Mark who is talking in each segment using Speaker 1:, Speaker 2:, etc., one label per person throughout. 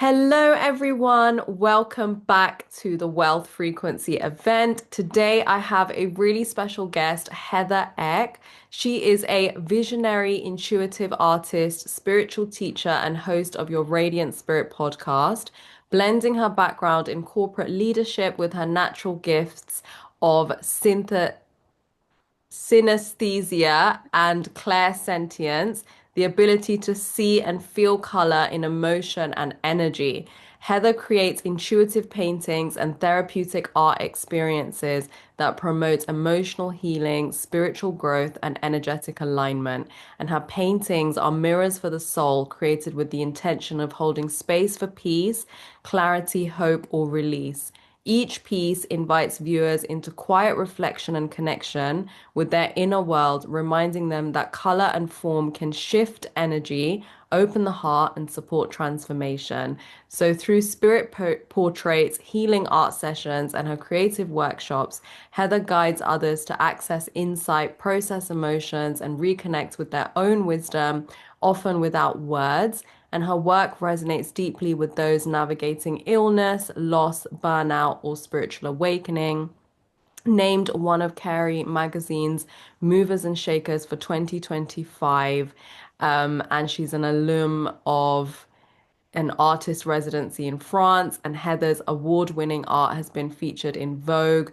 Speaker 1: Hello, everyone. Welcome back to the Wealth Frequency event. Today, I have a really special guest, Heather Eck. She is a visionary, intuitive artist, spiritual teacher, and host of your Radiant Spirit podcast, blending her background in corporate leadership with her natural gifts of synesthesia and clairsentience, the ability to see and feel color in emotion and energy. Heather creates intuitive paintings and therapeutic art experiences that promote emotional healing, spiritual growth, and energetic alignment. And her paintings are mirrors for the soul, created with the intention of holding space for peace, clarity, hope, or release. Each piece invites viewers into quiet reflection and connection with their inner world, reminding them that color and form can shift energy, open the heart, and support transformation. So, through spirit portraits, healing art sessions, and her creative workshops, Heather guides others to access insight, process emotions, and reconnect with their own wisdom, often without words. And her work resonates deeply with those navigating illness, loss, burnout, or spiritual awakening. Named one of Carrie Magazine's Movers and Shakers for 2025. And she's an alum of an artist residency in France, and Heather's award-winning art has been featured in Vogue,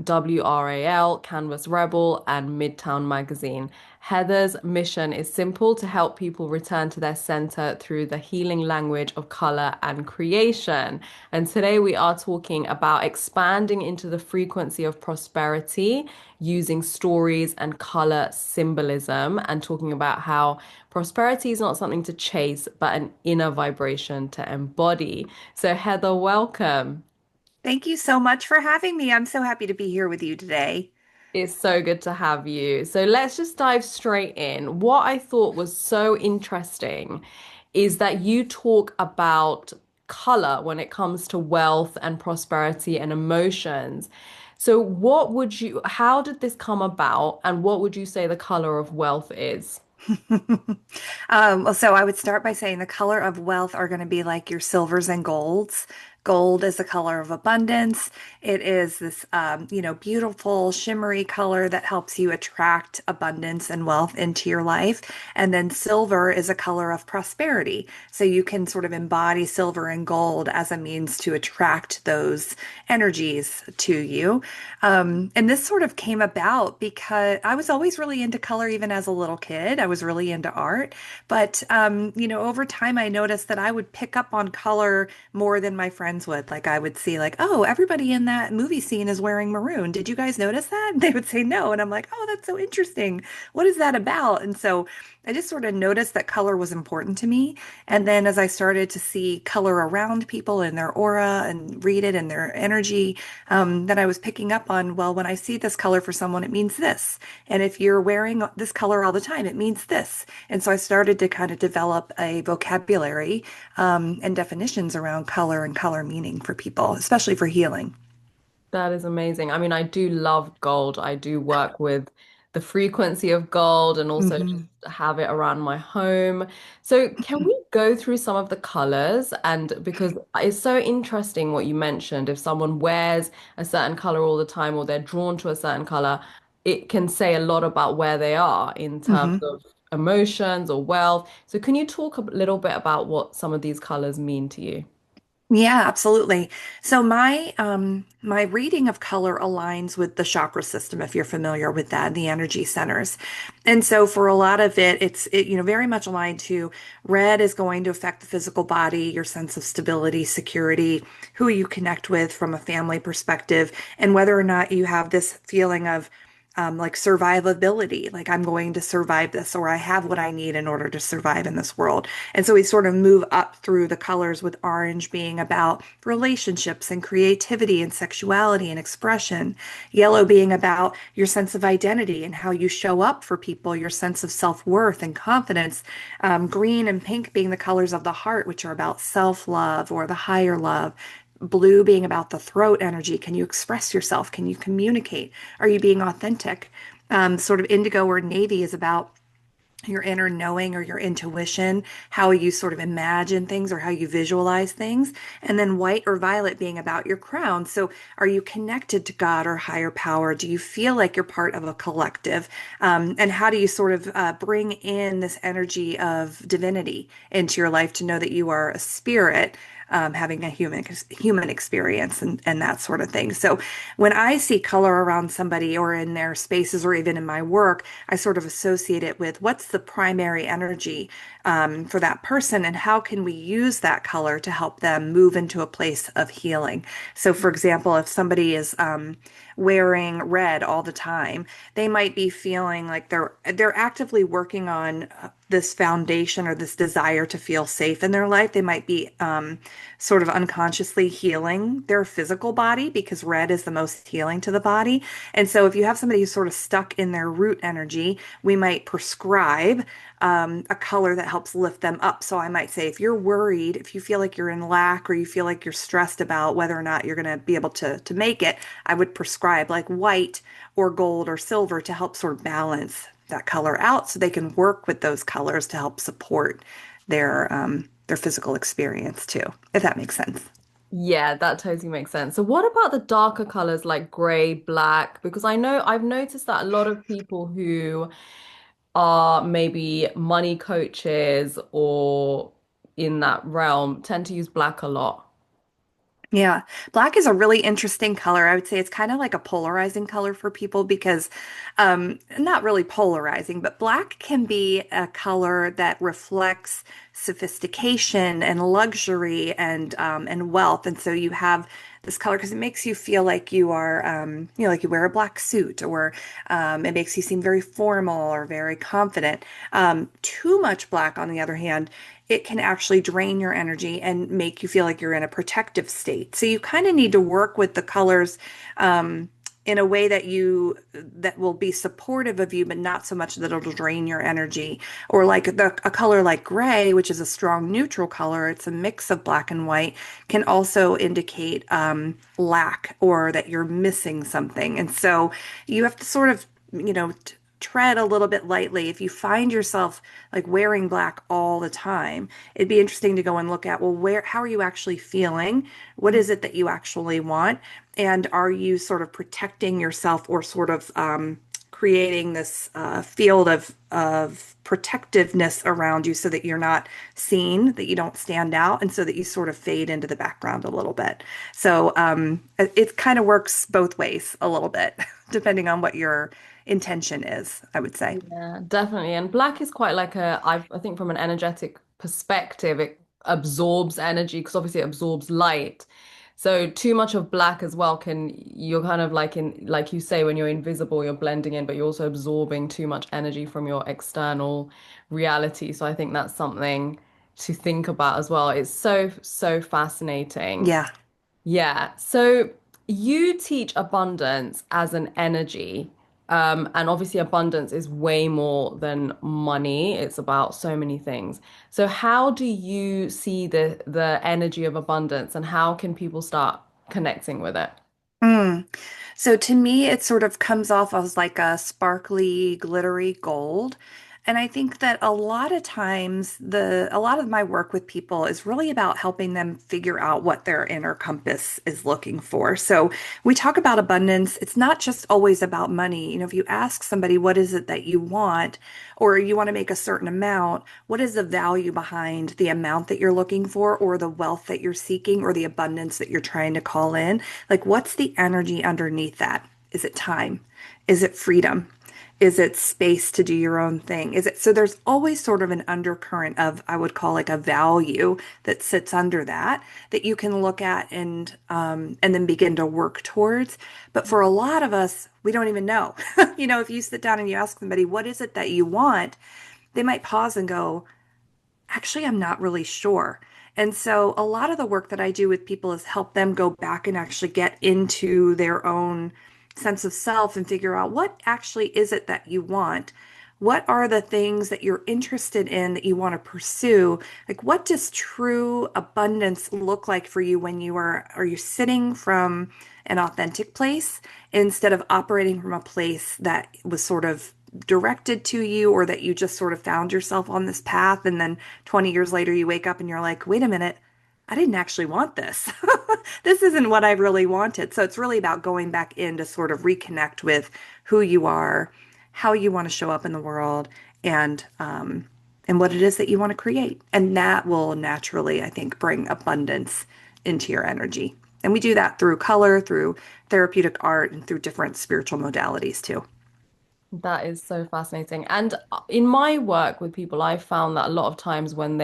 Speaker 1: WRAL, Canvas Rebel, and Midtown Magazine. Heather's mission is simple: to help people return to their center through the healing language of color and creation. And today we are talking about expanding into the frequency of prosperity using stories and color symbolism, and talking about how prosperity is not something to chase, but an inner vibration to embody. So, Heather, welcome.
Speaker 2: Thank you so much for having me. I'm so happy to be here with you today.
Speaker 1: It's so good to have you. So let's just dive straight in. What I thought was so interesting is that you talk about color when it comes to wealth and prosperity and emotions. So how did this come about, and what would you say the color of wealth is?
Speaker 2: So I would start by saying the color of wealth are going to be like your silvers and golds. Gold is the color of abundance. It is this, beautiful shimmery color that helps you attract abundance and wealth into your life. And then silver is a color of prosperity. So you can sort of embody silver and gold as a means to attract those energies to you. And this sort of came about because I was always really into color, even as a little kid. I was really into art. But, over time, I noticed that I would pick up on color more than my friends would. Like, I would see, like, oh, everybody in that movie scene is wearing maroon. Did you guys notice that? And they would say no. And I'm like, oh, that's so interesting. What is that about? And so I just sort of noticed that color was important to me. And then as I started to see color around people in their aura and read it in their energy, then I was picking up on, well, when I see this color for someone, it means this. And if you're wearing this color all the time, it means this. And so I started to kind of develop a vocabulary and definitions around color and color meaning for people, especially for healing.
Speaker 1: That is amazing. I mean, I do love gold. I do work with the frequency of gold and also just
Speaker 2: Mhm.
Speaker 1: have it around my home. So, can we go through some of the colors? And because it's so interesting what you mentioned, if someone wears a certain color all the time or they're drawn to a certain color, it can say a lot about where they are in terms
Speaker 2: Mhm.
Speaker 1: of emotions or wealth. So, can you talk a little bit about what some of these colors mean to you?
Speaker 2: Yeah, absolutely. So my reading of color aligns with the chakra system, if you're familiar with that, the energy centers. And so for a lot of it, very much aligned to red is going to affect the physical body, your sense of stability, security, who you connect with from a family perspective, and whether or not you have this feeling of like survivability, like I'm going to survive this, or I have what I need in order to survive in this world. And so we sort of move up through the colors, with orange being about relationships and creativity and sexuality and expression, yellow being about your sense of identity and how you show up for people, your sense of self-worth and confidence, green and pink being the colors of the heart, which are about self-love or the higher love. Blue being about the throat energy. Can you express yourself? Can you communicate? Are you being authentic? Sort of indigo or navy is about your inner knowing or your intuition, how you sort of imagine things or how you visualize things. And then white or violet being about your crown. So are you connected to God or higher power? Do you feel like you're part of a collective? And how do you sort of bring in this energy of divinity into your life to know that you are a spirit? Having a human experience and that sort of thing. So when I see color around somebody or in their spaces or even in my work, I sort of associate it with what's the primary energy for that person and how can we use that color to help them move into a place of healing. So, for example, if somebody is wearing red all the time, they might be feeling like they're actively working on this foundation or this desire to feel safe in their life. They might be sort of unconsciously healing their physical body because red is the most healing to the body. And so if you have somebody who's sort of stuck in their root energy, we might prescribe a color that helps lift them up. So I might say, if you're worried, if you feel like you're in lack or you feel like you're stressed about whether or not you're going to be able to make it, I would prescribe like white or gold or silver to help sort of balance that color out so they can work with those colors to help support their physical experience too, if that makes sense.
Speaker 1: Yeah, that totally makes sense. So what about the darker colors like gray, black? Because I know I've noticed that a lot of people who are maybe money coaches or in that realm tend to use black a lot.
Speaker 2: Yeah, black is a really interesting color. I would say it's kind of like a polarizing color for people because, not really polarizing, but black can be a color that reflects sophistication and luxury and wealth. And so you have this color because it makes you feel like you are, like you wear a black suit, or it makes you seem very formal or very confident. Too much black, on the other hand, it can actually drain your energy and make you feel like you're in a protective state. So you kind of need to work with the colors in a way that will be supportive of you, but not so much that it'll drain your energy. Or like a color like gray, which is a strong neutral color, it's a mix of black and white, can also indicate lack or that you're missing something. And so you have to sort of, tread a little bit lightly. If you find yourself like wearing black all the time, it'd be interesting to go and look at, well, how are you actually feeling? What is it that you actually want? And are you sort of protecting yourself or sort of creating this field of protectiveness around you so that you're not seen, that you don't stand out, and so that you sort of fade into the background a little bit. So it kind of works both ways a little bit, depending on what your intention is, I would say.
Speaker 1: Yeah, definitely. And black is quite like I think from an energetic perspective, it absorbs energy because obviously it absorbs light. So too much of black as well you're kind of like like you say, when you're invisible, you're blending in, but you're also absorbing too much energy from your external reality. So I think that's something to think about as well. It's so, so fascinating.
Speaker 2: Yeah.
Speaker 1: Yeah. So you teach abundance as an energy. And obviously abundance is way more than money. It's about so many things. So how do you see the energy of abundance and how can people start connecting with it?
Speaker 2: Mm. So to me, it sort of comes off as like a sparkly, glittery gold. And I think that a lot of times a lot of my work with people is really about helping them figure out what their inner compass is looking for. So we talk about abundance. It's not just always about money. If you ask somebody, what is it that you want, or you want to make a certain amount, what is the value behind the amount that you're looking for, or the wealth that you're seeking, or the abundance that you're trying to call in? Like, what's the energy underneath that? Is it time? Is it freedom? Is it space to do your own thing? Is it so there's always sort of an undercurrent of, I would call like a value that sits under that you can look at and then begin to work towards. But for a lot of us, we don't even know. If you sit down and you ask somebody, what is it that you want? They might pause and go, actually, I'm not really sure. And so a lot of the work that I do with people is help them go back and actually get into their own sense of self and figure out what actually is it that you want? What are the things that you're interested in that you want to pursue? Like, what does true abundance look like for you when are you sitting from an authentic place instead of operating from a place that was sort of directed to you or that you just sort of found yourself on this path. And then 20 years later, you wake up and you're like, wait a minute, I didn't actually want this. This isn't what I really wanted. So it's really about going back in to sort of reconnect with who you are, how you want to show up in the world, and and what it is that you want to create. And that will naturally, I think, bring abundance into your energy. And we do that through color, through therapeutic art, and through different spiritual modalities too.
Speaker 1: That is so fascinating. And in my work with people, I found that a lot of times when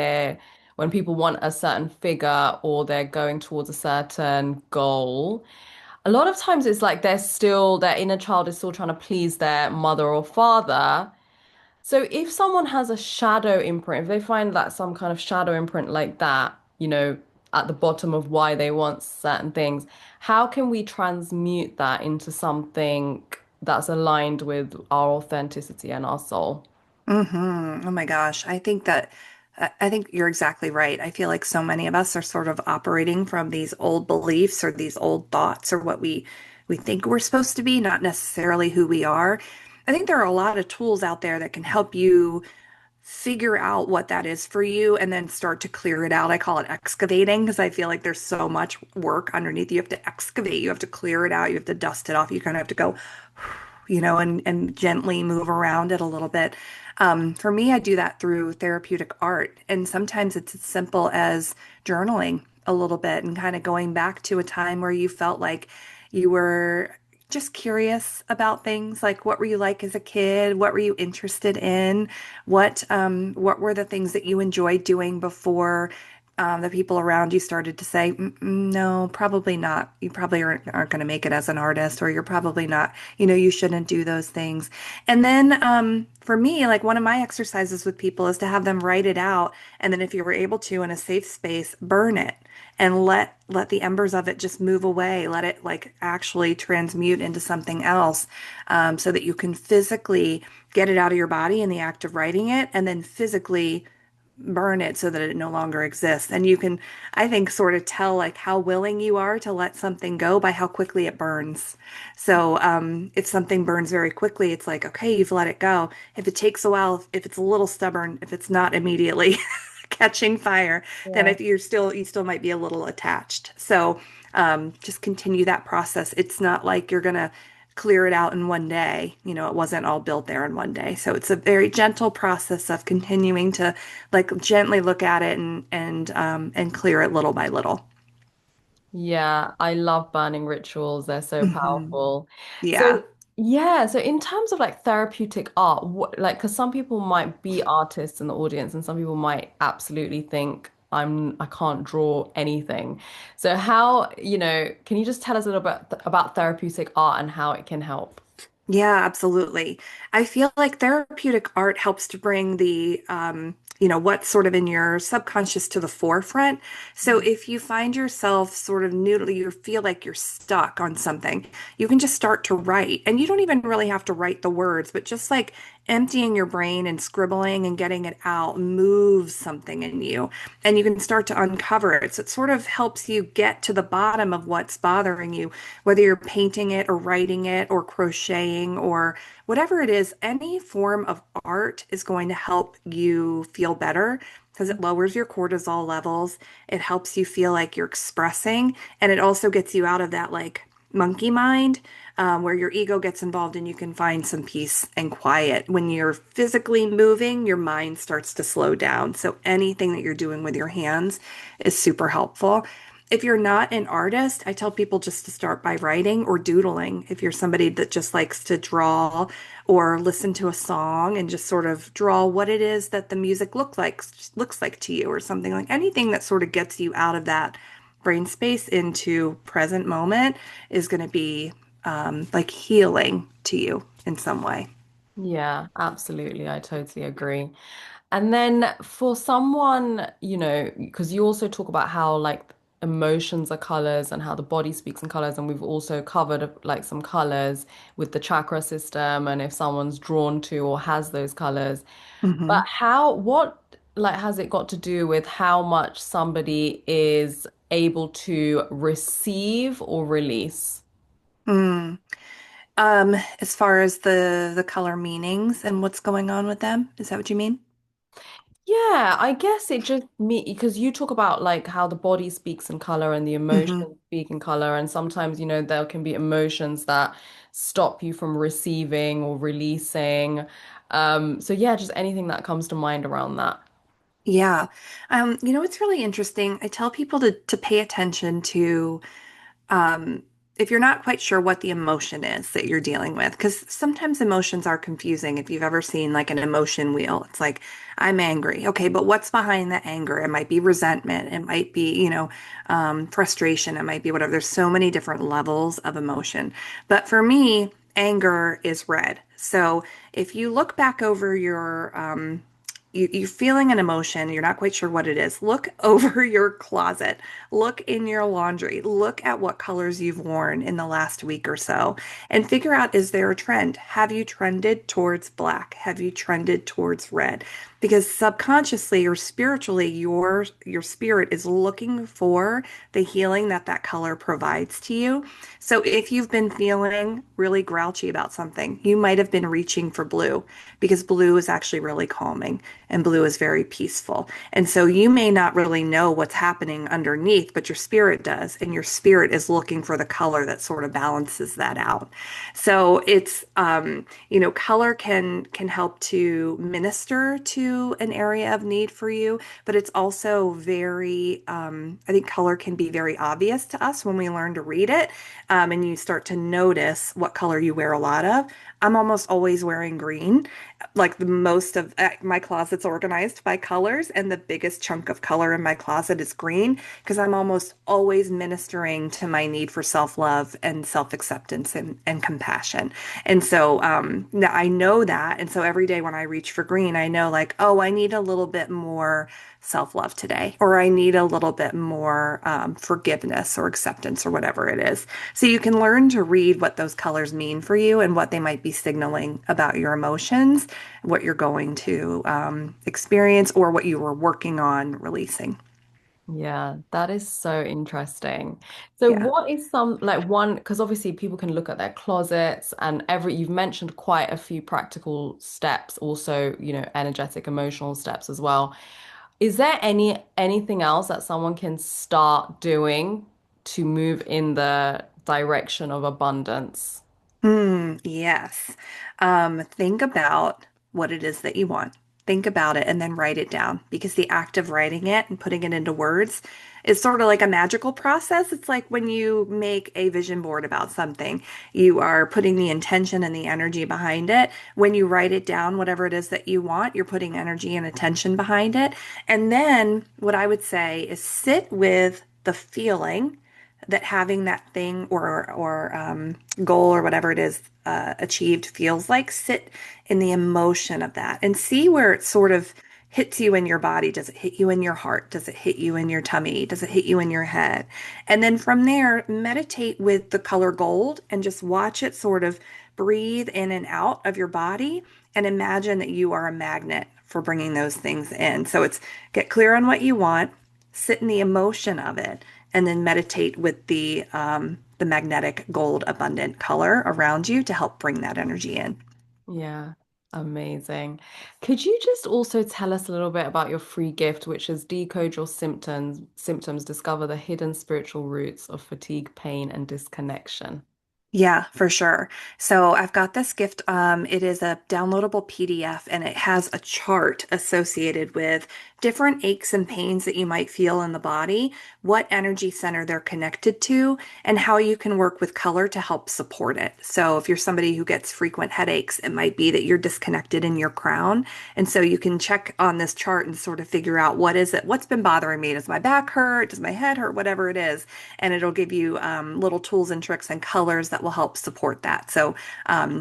Speaker 1: people want a certain figure or they're going towards a certain goal, a lot of times it's like their inner child is still trying to please their mother or father. So if someone has a shadow imprint, if they find that some kind of shadow imprint like that, at the bottom of why they want certain things, how can we transmute that into something that's aligned with our authenticity and our soul?
Speaker 2: Oh my gosh. I think you're exactly right. I feel like so many of us are sort of operating from these old beliefs or these old thoughts or what we think we're supposed to be, not necessarily who we are. I think there are a lot of tools out there that can help you figure out what that is for you and then start to clear it out. I call it excavating because I feel like there's so much work underneath. You have to excavate, you have to clear it out, you have to dust it off. You kind of have to go, and gently move around it a little bit. For me, I do that through therapeutic art. And sometimes it's as simple as journaling a little bit and kind of going back to a time where you felt like you were just curious about things. Like, what were you like as a kid? What were you interested in? What were the things that you enjoyed doing before the people around you started to say, no, probably not. You probably aren't going to make it as an artist, or you're probably not, you shouldn't do those things. And then for me, like one of my exercises with people is to have them write it out. And then if you were able to in a safe space, burn it and let the embers of it just move away. Let it like actually transmute into something else so that you can physically get it out of your body in the act of writing it and then physically burn it so that it no longer exists. And you can, I think, sort of tell like how willing you are to let something go by how quickly it burns. So if something burns very quickly, it's like, okay, you've let it go. If it takes a while, if it's a little stubborn, if it's not immediately catching fire, then
Speaker 1: Yeah.
Speaker 2: if you still might be a little attached. So just continue that process. It's not like you're gonna clear it out in one day. It wasn't all built there in one day. So it's a very gentle process of continuing to like gently look at it and clear it little by little.
Speaker 1: Yeah, I love burning rituals. They're so
Speaker 2: Hmm.
Speaker 1: powerful.
Speaker 2: Yeah.
Speaker 1: So, yeah, so in terms of like therapeutic art, because some people might be artists in the audience and some people might absolutely think I can't draw anything. So how, can you just tell us a little bit about therapeutic art and how it can help?
Speaker 2: Yeah, absolutely. I feel like therapeutic art helps to bring what's sort of in your subconscious to the forefront. So if you find yourself sort of noodly, you feel like you're stuck on something, you can just start to write. And you don't even really have to write the words, but just like emptying your brain and scribbling and getting it out moves something in you. And you can start to uncover it. So it sort of helps you get to the bottom of what's bothering you, whether you're painting it or writing it or crocheting or whatever it is. Any form of art is going to help you feel better because it lowers your cortisol levels. It helps you feel like you're expressing, and it also gets you out of that like monkey mind where your ego gets involved and you can find some peace and quiet. When you're physically moving, your mind starts to slow down. So anything that you're doing with your hands is super helpful. If you're not an artist, I tell people just to start by writing or doodling. If you're somebody that just likes to draw or listen to a song and just sort of draw what it is that the music looks like to you or something, like anything that sort of gets you out of that brain space into present moment is going to be like healing to you in some way.
Speaker 1: Yeah, absolutely. I totally agree. And then for someone, because you also talk about how like emotions are colors and how the body speaks in colors, and we've also covered like some colors with the chakra system and if someone's drawn to or has those colors. But
Speaker 2: Hmm.
Speaker 1: what like has it got to do with how much somebody is able to receive or release?
Speaker 2: As far as the color meanings and what's going on with them, is that what you mean?
Speaker 1: Yeah, I guess it just me because you talk about like how the body speaks in color and the
Speaker 2: Hmm.
Speaker 1: emotions speak in color, and sometimes, there can be emotions that stop you from receiving or releasing. So yeah, just anything that comes to mind around that.
Speaker 2: Yeah. It's really interesting. I tell people to pay attention to um, if you're not quite sure what the emotion is that you're dealing with, because sometimes emotions are confusing. If you've ever seen like an emotion wheel, it's like, I'm angry. Okay, but what's behind the anger? It might be resentment. It might be, frustration. It might be whatever. There's so many different levels of emotion. But for me, anger is red. So if you look back over you're feeling an emotion, you're not quite sure what it is. Look over your closet, look in your laundry, look at what colors you've worn in the last week or so, and figure out, is there a trend? Have you trended towards black? Have you trended towards red? Because subconsciously or spiritually, your spirit is looking for the healing that that color provides to you. So if you've been feeling really grouchy about something, you might have been reaching for blue because blue is actually really calming and blue is very peaceful. And so you may not really know what's happening underneath, but your spirit does. And your spirit is looking for the color that sort of balances that out. So color can help to minister to an area of need for you, but it's also I think color can be very obvious to us when we learn to read it, and you start to notice what color you wear a lot of. I'm almost always wearing green. Like the most of my closet's organized by colors, and the biggest chunk of color in my closet is green because I'm almost always ministering to my need for self-love and self-acceptance and compassion. And so now I know that. And so every day when I reach for green, I know like, oh, I need a little bit more self-love today, or I need a little bit more forgiveness or acceptance or whatever it is. So you can learn to read what those colors mean for you and what they might be signaling about your emotions, what you're going to experience, or what you were working on releasing.
Speaker 1: Yeah, that is so interesting. So
Speaker 2: Yeah.
Speaker 1: what is some like one, because obviously people can look at their closets and you've mentioned quite a few practical steps, also, energetic, emotional steps as well. Is there anything else that someone can start doing to move in the direction of abundance?
Speaker 2: Yes. Think about what it is that you want. Think about it and then write it down because the act of writing it and putting it into words is sort of like a magical process. It's like when you make a vision board about something, you are putting the intention and the energy behind it. When you write it down, whatever it is that you want, you're putting energy and attention behind it. And then what I would say is sit with the feeling that having that thing or goal or whatever it is achieved feels like. Sit in the emotion of that and see where it sort of hits you in your body. Does it hit you in your heart? Does it hit you in your tummy? Does it hit you in your head? And then from there, meditate with the color gold and just watch it sort of breathe in and out of your body and imagine that you are a magnet for bringing those things in. So it's get clear on what you want, sit in the emotion of it, and then meditate with the magnetic gold abundant color around you to help bring that energy in.
Speaker 1: Yeah, amazing. Could you just also tell us a little bit about your free gift, which is Decode Your Symptoms, discover the hidden spiritual roots of fatigue, pain, and disconnection.
Speaker 2: Yeah, for sure. So I've got this gift. It is a downloadable PDF and it has a chart associated with different aches and pains that you might feel in the body, what energy center they're connected to, and how you can work with color to help support it. So if you're somebody who gets frequent headaches, it might be that you're disconnected in your crown. And so you can check on this chart and sort of figure out what is it, what's been bothering me? Does my back hurt? Does my head hurt? Whatever it is, and it'll give you little tools and tricks and colors that will help support that. So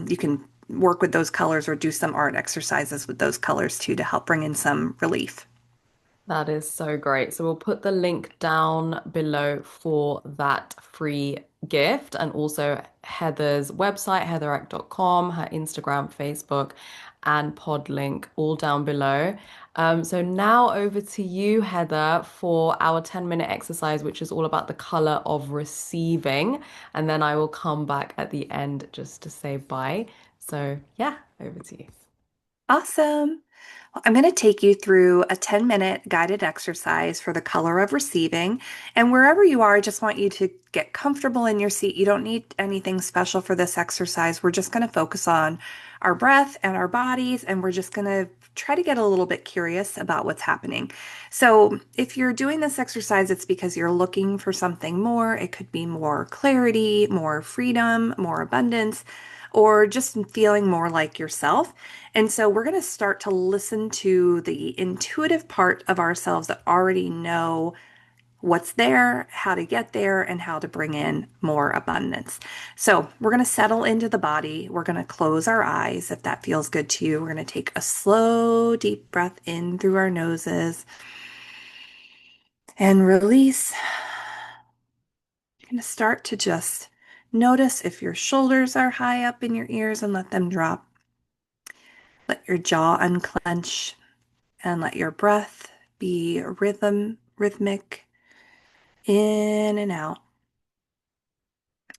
Speaker 2: you can work with those colors or do some art exercises with those colors too to help bring in some relief.
Speaker 1: That is so great. So we'll put the link down below for that free gift and also Heather's website, heatherreck.com, her Instagram, Facebook, and pod link all down below. So now over to you, Heather, for our 10-minute exercise, which is all about the color of receiving. And then I will come back at the end just to say bye. So yeah, over to you.
Speaker 2: Awesome. Well, I'm going to take you through a 10-minute guided exercise for the color of receiving. And wherever you are, I just want you to get comfortable in your seat. You don't need anything special for this exercise. We're just going to focus on our breath and our bodies, and we're just going to try to get a little bit curious about what's happening. So, if you're doing this exercise, it's because you're looking for something more. It could be more clarity, more freedom, more abundance, or just feeling more like yourself. And so we're going to start to listen to the intuitive part of ourselves that already know what's there, how to get there, and how to bring in more abundance. So we're going to settle into the body. We're going to close our eyes if that feels good to you. We're going to take a slow, deep breath in through our noses and release. You're going to start to just notice if your shoulders are high up in your ears and let them drop. Let your jaw unclench and let your breath be rhythmic in and out.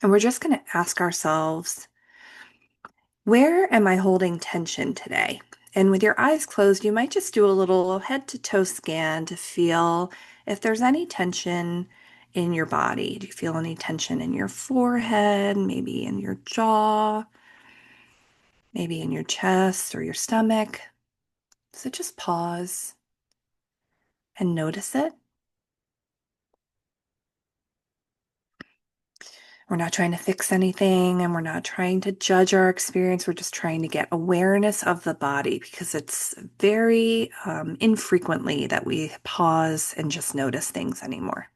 Speaker 2: And we're just going to ask ourselves, where am I holding tension today? And with your eyes closed, you might just do a little head to toe scan to feel if there's any tension in your body. Do you feel any tension in your forehead, maybe in your jaw, maybe in your chest or your stomach? So just pause and notice it. We're not trying to fix anything and we're not trying to judge our experience. We're just trying to get awareness of the body because it's very infrequently that we pause and just notice things anymore.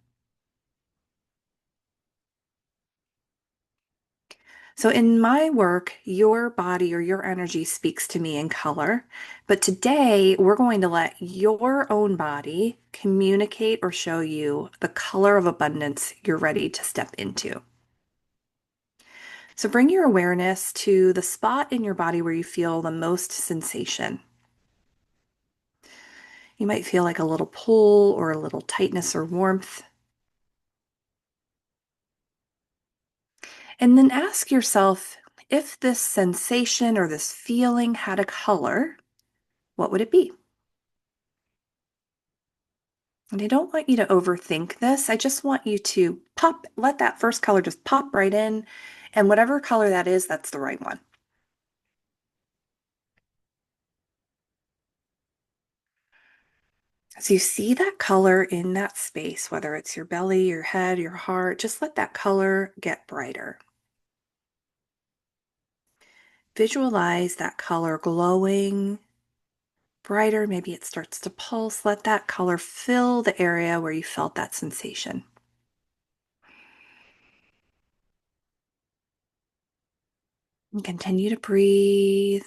Speaker 2: So, in my work, your body or your energy speaks to me in color. But today, we're going to let your own body communicate or show you the color of abundance you're ready to step into. So bring your awareness to the spot in your body where you feel the most sensation. You might feel like a little pull or a little tightness or warmth. And then ask yourself if this sensation or this feeling had a color, what would it be? And I don't want you to overthink this. I just want you to let that first color just pop right in. And whatever color that is, that's the right one. So you see that color in that space, whether it's your belly, your head, your heart, just let that color get brighter. Visualize that color glowing brighter. Maybe it starts to pulse. Let that color fill the area where you felt that sensation. And continue to breathe.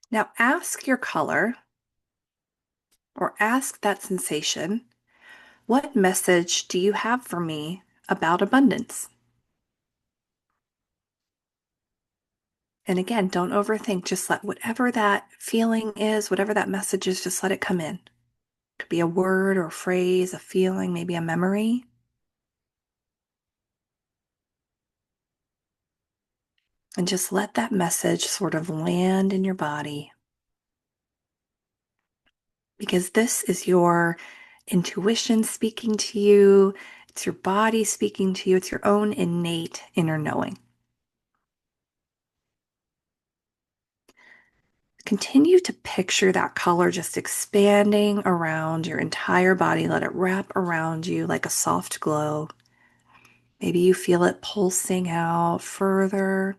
Speaker 2: Now ask your color or ask that sensation, what message do you have for me about abundance? And again, don't overthink. Just let whatever that feeling is, whatever that message is, just let it come in. It could be a word or a phrase, a feeling, maybe a memory. And just let that message sort of land in your body. Because this is your intuition speaking to you, it's your body speaking to you, it's your own innate inner knowing. Continue to picture that color just expanding around your entire body. Let it wrap around you like a soft glow. Maybe you feel it pulsing out further.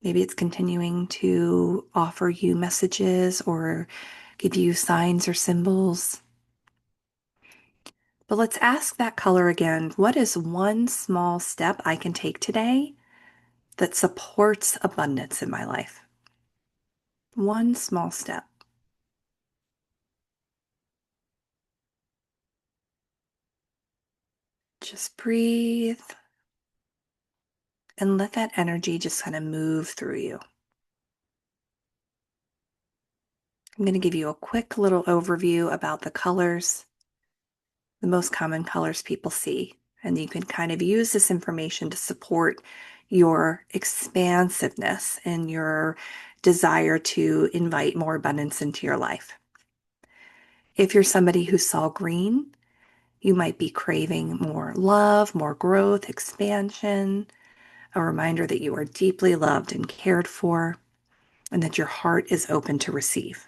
Speaker 2: Maybe it's continuing to offer you messages or give you signs or symbols. But let's ask that color again. What is one small step I can take today that supports abundance in my life? One small step. Just breathe and let that energy just kind of move through you. I'm going to give you a quick little overview about the colors, the most common colors people see. And you can kind of use this information to support your expansiveness and your desire to invite more abundance into your life. If you're somebody who saw green, you might be craving more love, more growth, expansion, a reminder that you are deeply loved and cared for, and that your heart is open to receive.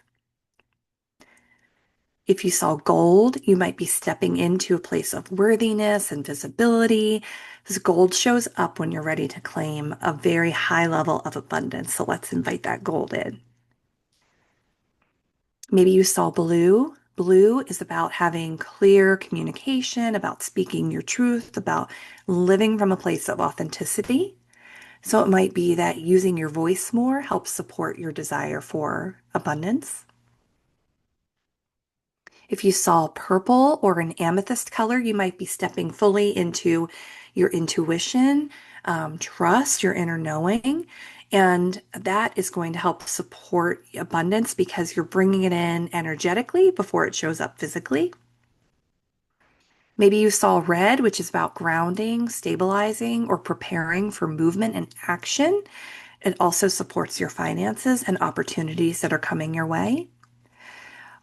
Speaker 2: If you saw gold, you might be stepping into a place of worthiness and visibility. This gold shows up when you're ready to claim a very high level of abundance. So let's invite that gold in. Maybe you saw blue. Blue is about having clear communication, about speaking your truth, about living from a place of authenticity. So it might be that using your voice more helps support your desire for abundance. If you saw purple or an amethyst color, you might be stepping fully into your intuition, trust, your inner knowing. And that is going to help support abundance because you're bringing it in energetically before it shows up physically. Maybe you saw red, which is about grounding, stabilizing, or preparing for movement and action. It also supports your finances and opportunities that are coming your way.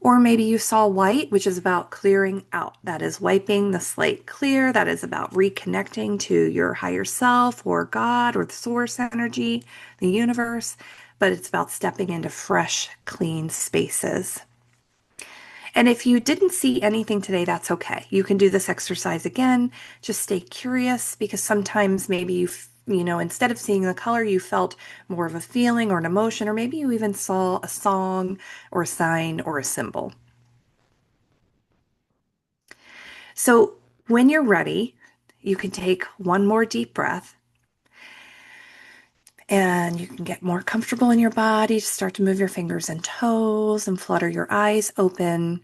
Speaker 2: Or maybe you saw white, which is about clearing out. That is wiping the slate clear. That is about reconnecting to your higher self or God or the source energy, the universe. But it's about stepping into fresh, clean spaces. And if you didn't see anything today, that's okay. You can do this exercise again. Just stay curious because sometimes maybe instead of seeing the color, you felt more of a feeling or an emotion, or maybe you even saw a song or a sign or a symbol. So when you're ready, you can take one more deep breath and you can get more comfortable in your body. Just start to move your fingers and toes and flutter your eyes open.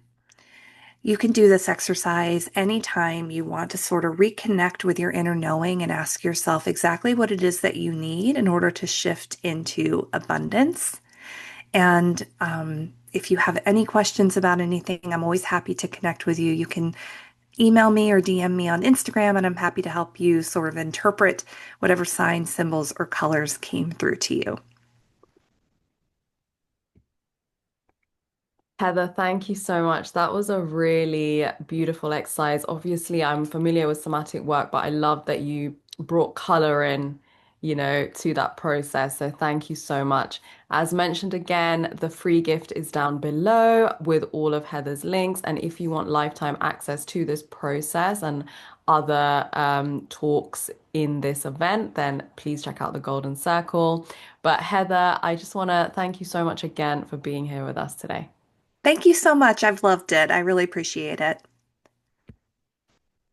Speaker 2: You can do this exercise anytime you want to sort of reconnect with your inner knowing and ask yourself exactly what it is that you need in order to shift into abundance. And if you have any questions about anything, I'm always happy to connect with you. You can email me or DM me on Instagram, and I'm happy to help you sort of interpret whatever signs, symbols, or colors came through to you.
Speaker 1: Heather, thank you so much. That was a really beautiful exercise. Obviously, I'm familiar with somatic work, but I love that you brought color in, to that process. So thank you so much. As mentioned again, the free gift is down below with all of Heather's links. And if you want lifetime access to this process and other talks in this event, then please check out the Golden Circle. But Heather, I just want to thank you so much again for being here with us today.
Speaker 2: Thank you so much. I've loved it. I really appreciate it.